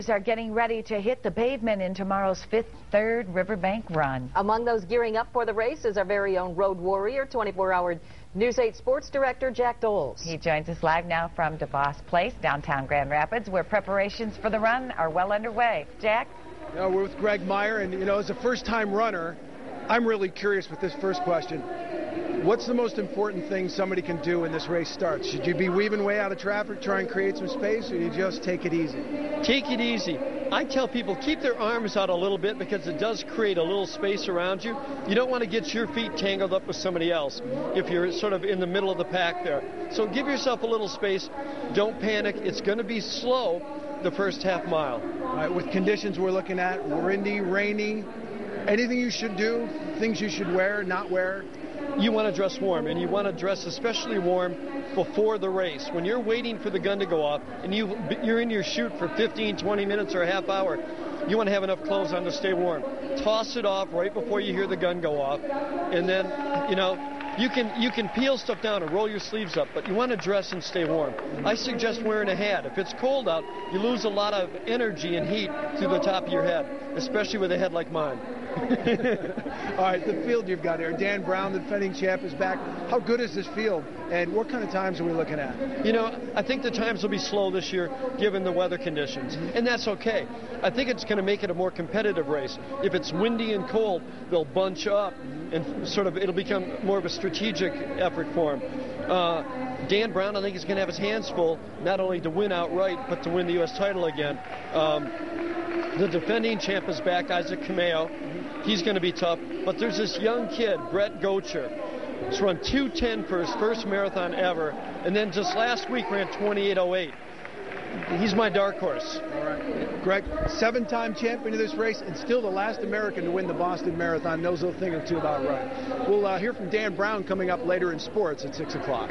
Are getting ready to hit the pavement in tomorrow's third Riverbank Run. Among those gearing up for the race is our very own road warrior, 24-hour News 8 sports director Jack Doles. He joins us live now from DeVos Place, downtown Grand Rapids, where preparations for the run are well underway. Jack? We're with Greg Meyer, and as a first-time runner, I'm really curious with this first question. What's the most important thing somebody can do when this race starts? Should you be weaving way out of traffic, try and create some space, or you just take it easy? Take it easy. I tell people keep their arms out a little bit because it does create a little space around you. You don't want to get your feet tangled up with somebody else if you're sort of in the middle of the pack there. So give yourself a little space. Don't panic. It's going to be slow the first half mile. All right, with conditions we're looking at, windy, rainy, anything you should do, things you should wear, not wear? You want to dress warm, and you want to dress especially warm before the race. When you're waiting for the gun to go off and you're in your chute for 15, 20 minutes or a half hour, you want to have enough clothes on to stay warm. Toss it off right before you hear the gun go off, and then, you can peel stuff down and roll your sleeves up, but you want to dress and stay warm. I suggest wearing a hat. If it's cold out, you lose a lot of energy and heat through the top of your head, especially with a head like mine. All right, the field you've got here. Dan Brown, the defending champ, is back. How good is this field, and what kind of times are we looking at? I think the times will be slow this year given the weather conditions, and that's okay. I think it's going to make it a more competitive race. If it's windy and cold, they'll bunch up, and it'll become more of a strategic effort for him. Dan Brown, I think, is going to have his hands full, not only to win outright, but to win the U.S. title again. The defending champ is back, Isaac Cameo. He's going to be tough. But there's this young kid, Brett Gocher. He's run 2:10 for his first marathon ever, and then just last week ran 28:08. He's my dark horse. All right. Greg, 7-time champion of this race and still the last American to win the Boston Marathon. Knows a thing or two about running. We'll hear from Dan Brown coming up later in sports at 6 o'clock.